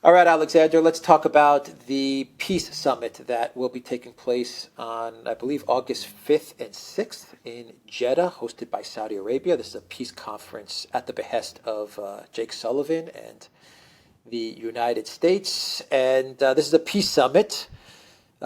All right, Alexander, let's talk about the peace summit that will be taking place on, I believe, August 5th and 6th in Jeddah, hosted by Saudi Arabia. This is a peace conference at the behest of Jake Sullivan and the United States. And this is a peace summit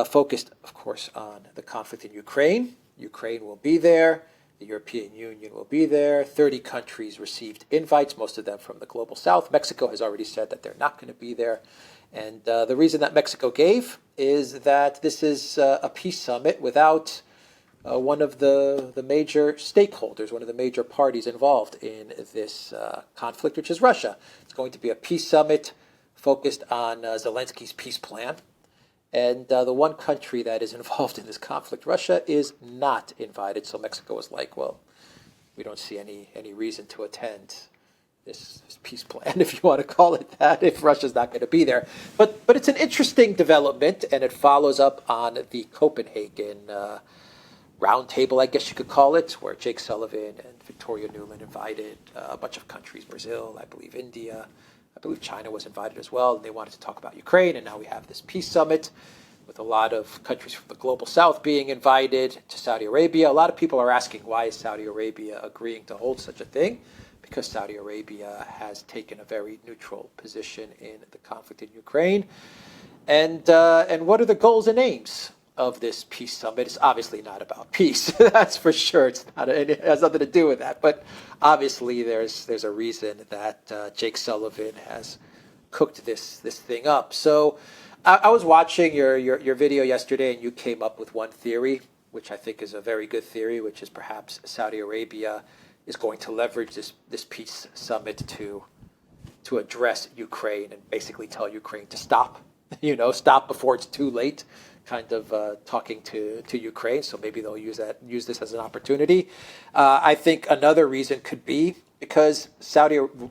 focused, of course, on the conflict in Ukraine. Ukraine will be there. The European Union will be there. 30 countries received invites, most of them from the global south. Mexico has already said that they're not going to be there. And the reason that Mexico gave is that this is a peace summit without one of the major stakeholders, one of the major parties involved in this conflict, which is Russia. It's going to be a peace summit focused on Zelensky's peace plan. And the one country that is involved in this conflict, Russia, is not invited. So Mexico was like, well, we don't see any reason to attend this peace plan, if you want to call it that, if Russia's not going to be there. But it's an interesting development, and it follows up on the Copenhagen roundtable, I guess you could call it, where Jake Sullivan and Victoria Nuland invited a bunch of countries, Brazil, I believe India, I believe China was invited as well, and they wanted to talk about Ukraine, and now we have this peace summit with a lot of countries from the global south being invited to Saudi Arabia. A lot of people are asking, why is Saudi Arabia agreeing to hold such a thing? Because Saudi Arabia has taken a very neutral position in the conflict in Ukraine. And what are the goals and aims of this peace summit? It's obviously not about peace. That's for sure. It has nothing to do with that. But obviously, there's a reason that Jake Sullivan has cooked this thing up. So I was watching your video yesterday, and you came up with one theory, which I think is a very good theory, which is perhaps Saudi Arabia is going to leverage this peace summit to address Ukraine and basically tell Ukraine to stop. Stop before it's too late. Kind of talking to Ukraine, so maybe they'll use this as an opportunity. I think another reason could be because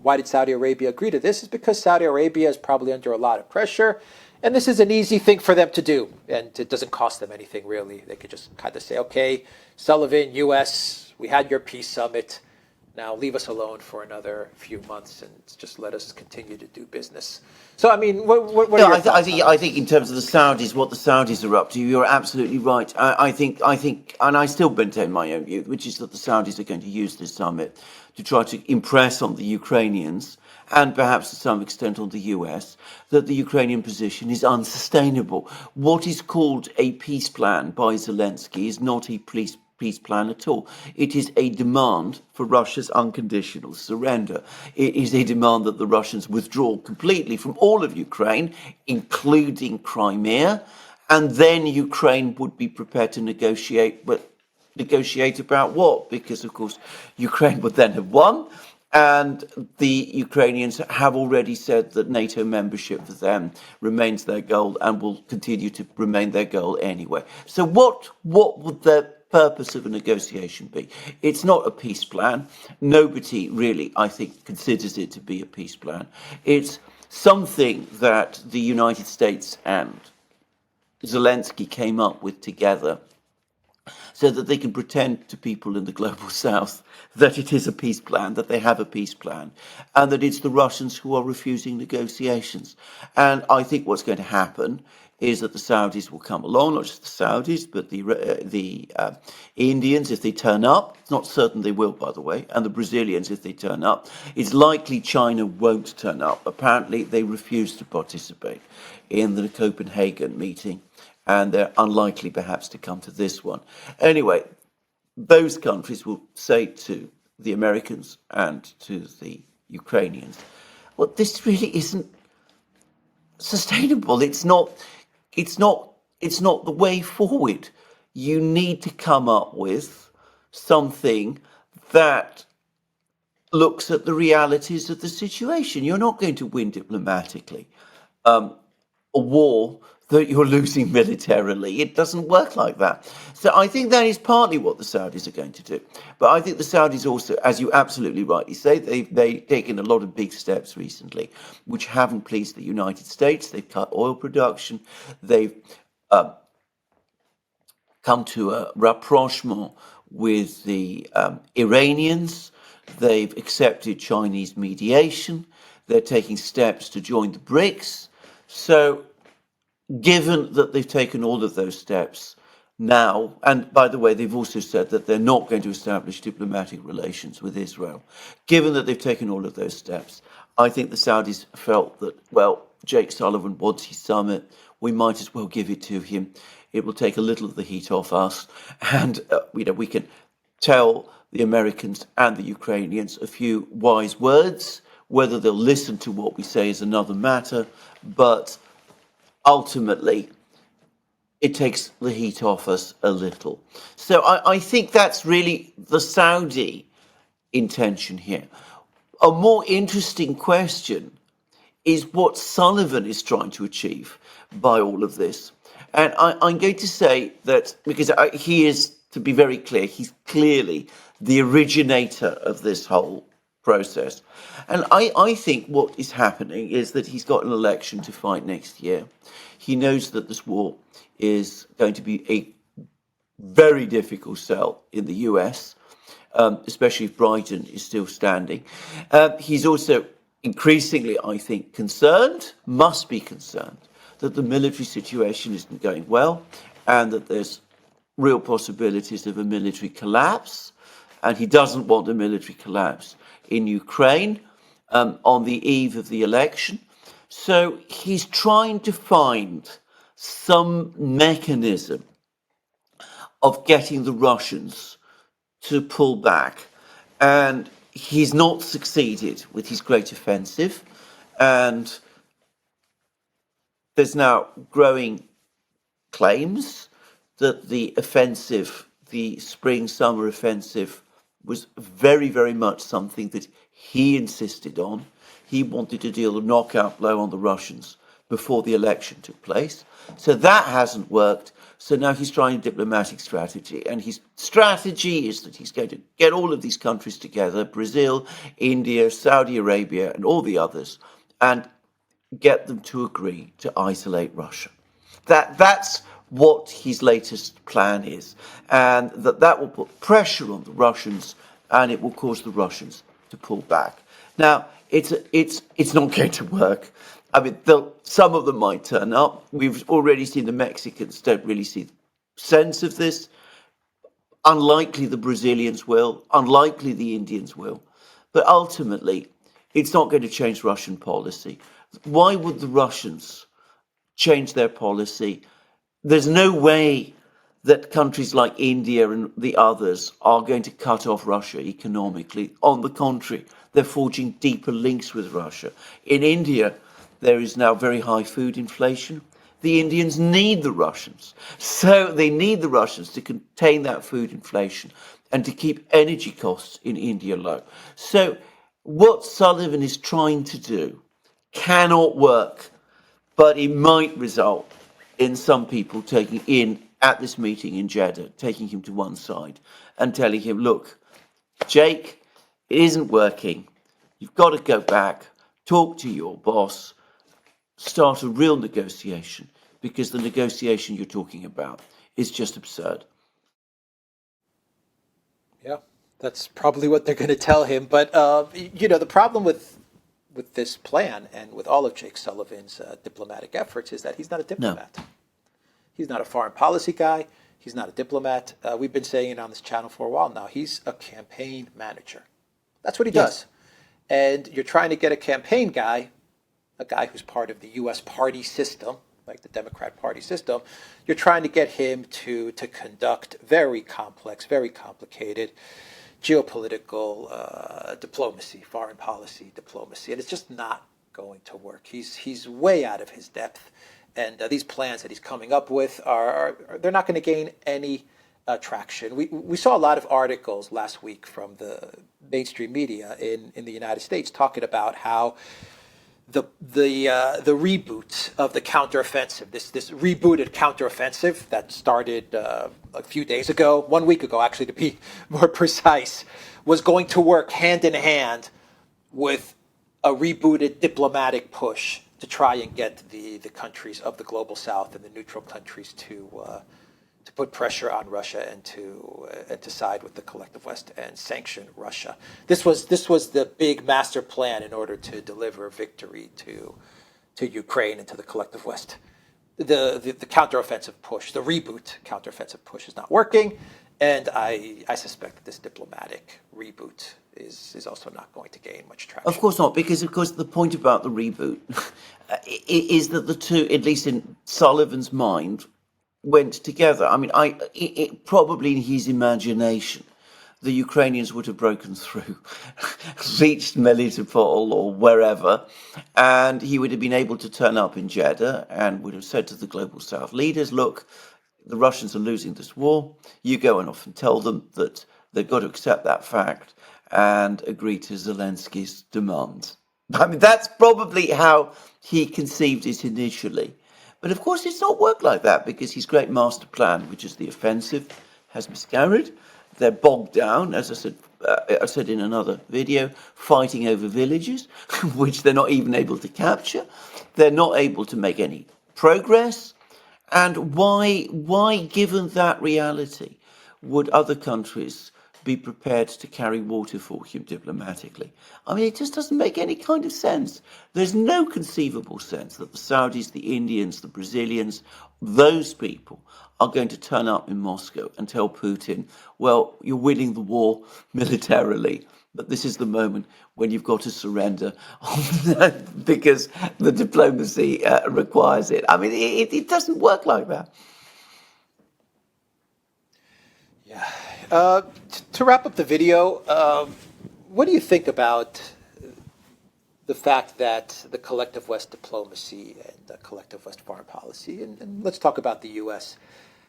why did Saudi Arabia agree to this? Is because Saudi Arabia is probably under a lot of pressure, and this is an easy thing for them to do, and it doesn't cost them anything really. They could just kind of say, okay, Sullivan, U.S., we had your peace summit. Now leave us alone for another few months and just let us continue to do business. So, I mean, what are your thoughts? I think in terms of the Saudis, what the Saudis are up to, you're absolutely right. I think, and I still maintain my own view, which is that the Saudis are going to use this summit to try to impress on the Ukrainians and perhaps to some extent on the US, that the Ukrainian position is unsustainable. What is called a peace plan by Zelensky is not a peace plan at all. It is a demand for Russia's unconditional surrender. It is a demand that the Russians withdraw completely from all of Ukraine, including Crimea, and then Ukraine would be prepared to negotiate, but negotiate about what? Because, of course, Ukraine would then have won, and the Ukrainians have already said that NATO membership for them remains their goal and will continue to remain their goal anyway. So what would the purpose of a negotiation be? It's not a peace plan. Nobody really, I think, considers it to be a peace plan. It's something that the United States and Zelensky came up with together so that they can pretend to people in the global south that it is a peace plan, that they have a peace plan, and that it's the Russians who are refusing negotiations. And I think what's going to happen is that the Saudis will come along, not just the Saudis, but the Indians, if they turn up. It's not certain they will, by the way, and the Brazilians, if they turn up. It's likely China won't turn up. Apparently, they refuse to participate in the Copenhagen meeting, and they're unlikely, perhaps, to come to this one. Anyway, those countries will say to the Americans and to the Ukrainians, well, this really isn't sustainable. It's not the way forward. You need to come up with something that looks at the realities of the situation. You're not going to win diplomatically a war that you're losing militarily. It doesn't work like that. So I think that is partly what the Saudis are going to do. But I think the Saudis also, as you absolutely rightly say, they've taken a lot of big steps recently, which haven't pleased the United States. They've cut oil production. They've come to a rapprochement with the Iranians. They've accepted Chinese mediation. They're taking steps to join the BRICS. So, given that they've taken all of those steps now, and by the way, they've also said that they're not going to establish diplomatic relations with Israel, given that they've taken all of those steps, I think the Saudis felt that, well, Jake Sullivan wants his summit, we might as well give it to him. It will take a little of the heat off us, and we can tell the Americans and the Ukrainians a few wise words. Whether they'll listen to what we say is another matter, but ultimately, it takes the heat off us a little. So I think that's really the Saudi intention here. A more interesting question is what Sullivan is trying to achieve by all of this. And I'm going to say that, because he is, to be very clear, he's clearly the originator of this whole process. And I think what is happening is that he's got an election to fight next year. He knows that this war is going to be a very difficult sell in the US, especially if Biden is still standing. He's also increasingly, I think, must be concerned, that the military situation isn't going well and that there's real possibilities of a military collapse. And he doesn't want a military collapse in Ukraine on the eve of the election. So he's trying to find some mechanism of getting the Russians to pull back. And he's not succeeded with his great offensive. And there's now growing claims that the offensive, the spring-summer offensive, was very, very much something that he insisted on. He wanted to deal a knockout blow on the Russians before the election took place. So that hasn't worked. So now he's trying a diplomatic strategy. And his strategy is that he's going to get all of these countries together, Brazil, India, Saudi Arabia, and all the others, and get them to agree to isolate Russia. That's what his latest plan is, and that will put pressure on the Russians, and it will cause the Russians to pull back. Now, it's not going to work. I mean, some of them might turn up. We've already seen the Mexicans don't really see the sense of this. Unlikely the Brazilians will. Unlikely the Indians will. But ultimately, it's not going to change Russian policy. Why would the Russians change their policy? There's no way that countries like India and the others are going to cut off Russia economically. On the contrary, they're forging deeper links with Russia. In India, there is now very high food inflation. The Indians need the Russians. So they need the Russians to contain that food inflation and to keep energy costs in India low. So what Sullivan is trying to do cannot work, but it might result in some people taking in at this meeting in Jeddah, taking him to one side and telling him, look, Jake, it isn't working. You've got to go back, talk to your boss, start a real negotiation, because the negotiation you're talking about is just absurd. Yeah, that's probably what they're going to tell him. But, the problem with this plan and with all of Jake Sullivan's diplomatic efforts is that he's not a diplomat. No. He's not a foreign policy guy. He's not a diplomat. We've been saying it on this channel for a while now. He's a campaign manager. That's what he does. And you're trying to get a campaign guy, a guy who's part of the U.S. party system, like the Democrat Party system. You're trying to get him to conduct very complex, very complicated geopolitical diplomacy, foreign policy diplomacy, and it's just not going to work. He's way out of his depth, and these plans that he's coming up with they're not going to gain any traction. We saw a lot of articles last week from the mainstream media in the United States talking about how the reboot of the counteroffensive, this rebooted counteroffensive that started a few days ago, 1 week ago actually to be more precise, was going to work hand in hand with a rebooted diplomatic push to try and get the countries of the global south and the neutral countries to put pressure on Russia and to side with the collective West and sanction Russia. This was the big master plan in order to deliver victory to to Ukraine and to the collective West. The counteroffensive push, the reboot counteroffensive push is not working, and I suspect that this diplomatic reboot is also not going to gain much traction. Of course not, because of course the point about the reboot is that the two, at least in Sullivan's mind, went together. I mean, probably in his imagination, the Ukrainians would have broken through, reached Melitopol or wherever, and he would have been able to turn up in Jeddah and would have said to the global South leaders, look, the Russians are losing this war. You go and off and tell them that they've got to accept that fact and agree to Zelensky's demands. I mean, that's probably how he conceived it initially. But of course, it's not worked like that because his great master plan, which is the offensive, has miscarried. They're bogged down, as I said in another video, fighting over villages, which they're not even able to capture. They're not able to make any progress. And why, given that reality, would other countries be prepared to carry water for him diplomatically? I mean, it just doesn't make any kind of sense. There's no conceivable sense that the Saudis, the Indians, the Brazilians, those people are going to turn up in Moscow and tell Putin, well, you're winning the war militarily, but this is the moment when you've got to surrender because the diplomacy requires it. I mean, it doesn't work like that. Yeah. To wrap up the video, what do you think about the fact that the collective West diplomacy and the collective West foreign policy, and let's talk about the U.S.,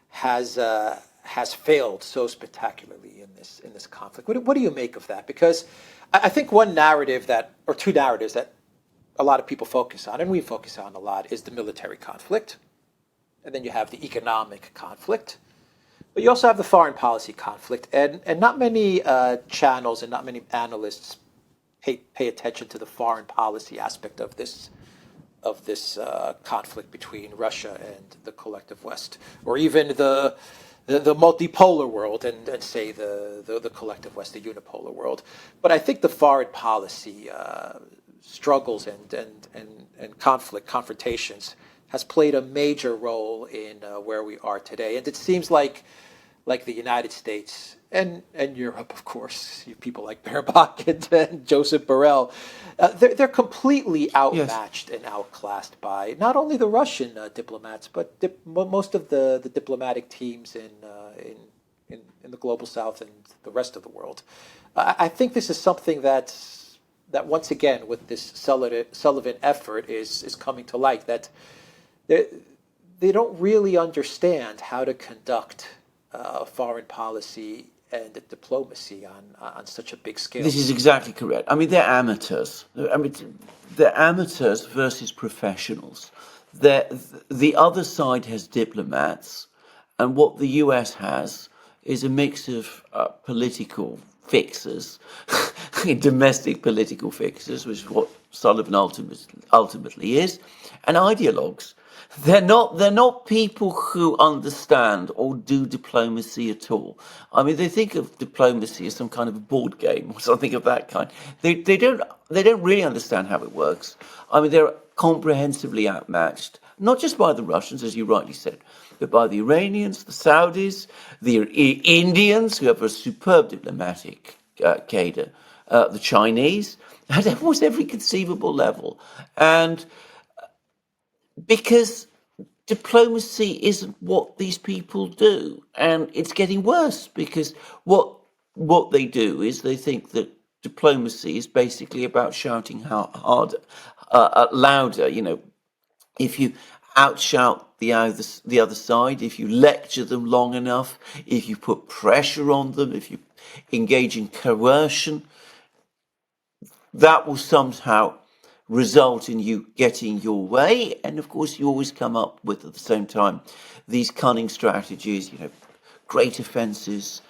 has failed so spectacularly in this conflict? What do you make of that? Because I think one narrative or two narratives that a lot of people focus on, and we focus on a lot, is the military conflict, and then you have the economic conflict. But you also have the foreign policy conflict, and not many channels and not many analysts pay attention to the foreign policy aspect of this conflict between Russia and the collective West, or even the multipolar world and say the collective West, the unipolar world. But I think the foreign policy struggles and confrontations has played a major role in where we are today, and it seems like the United States and Europe, of course, you people like Baerbock and Joseph Borrell, they're completely outmatched and outclassed by not only the Russian diplomats, but most of the diplomatic teams in the global South and the rest of the world. I think this is something that once again, with this Sullivan effort, is coming to light, that they don't really understand how to conduct foreign policy and diplomacy on such a big scale. This is exactly correct. I mean, they're amateurs. I mean, they're amateurs versus professionals. The other side has diplomats, and what the US has is a mix of political fixers, domestic political fixers, which is what Sullivan ultimately is, and ideologues. They're not people who understand or do diplomacy at all. I mean, they think of diplomacy as some kind of a board game or something of that kind. They don't really understand how it works. I mean, they're comprehensively outmatched, not just by the Russians, as you rightly said, but by the Iranians, the Saudis, the Indians, who have a superb diplomatic cadre, the Chinese, at almost every conceivable level. And because diplomacy isn't what these people do, and it's getting worse because what they do is they think that diplomacy is basically about shouting harder, louder. You know, if you outshout the other side, if you lecture them long enough, if you put pressure on them, if you engage in coercion, that will somehow result in you getting your way. And of course, you always come up with, at the same time, these cunning strategies, you know, great offensives,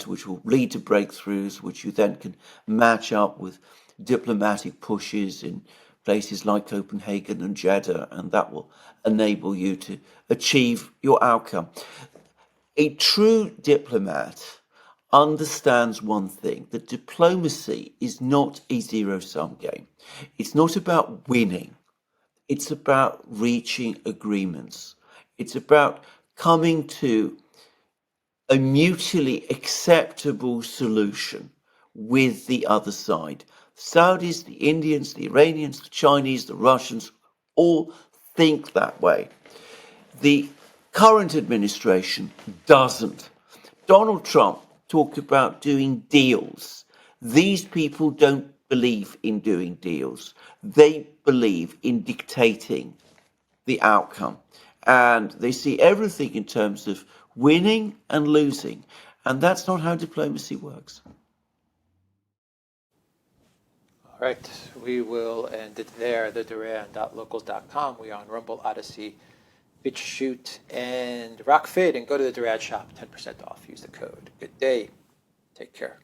which will lead to breakthroughs, which you then can match up with diplomatic pushes in places like Copenhagen and Jeddah, and that will enable you to achieve your outcome. A true diplomat understands one thing, that diplomacy is not a zero-sum game. It's not about winning. It's about reaching agreements. It's about coming to a mutually acceptable solution with the other side. The Saudis, the Indians, the Iranians, the Chinese, the Russians all think that way. The current administration doesn't. Donald Trump talked about doing deals. These people don't believe in doing deals. They believe in dictating the outcome. And they see everything in terms of winning and losing. And that's not how diplomacy works. All right, we will end it there. The Duran.locals.com. We are on Rumble, Odyssey, BitChute, and Rockfid. And go to the Duran shop, 10% off. Use the code. Good day. Take care.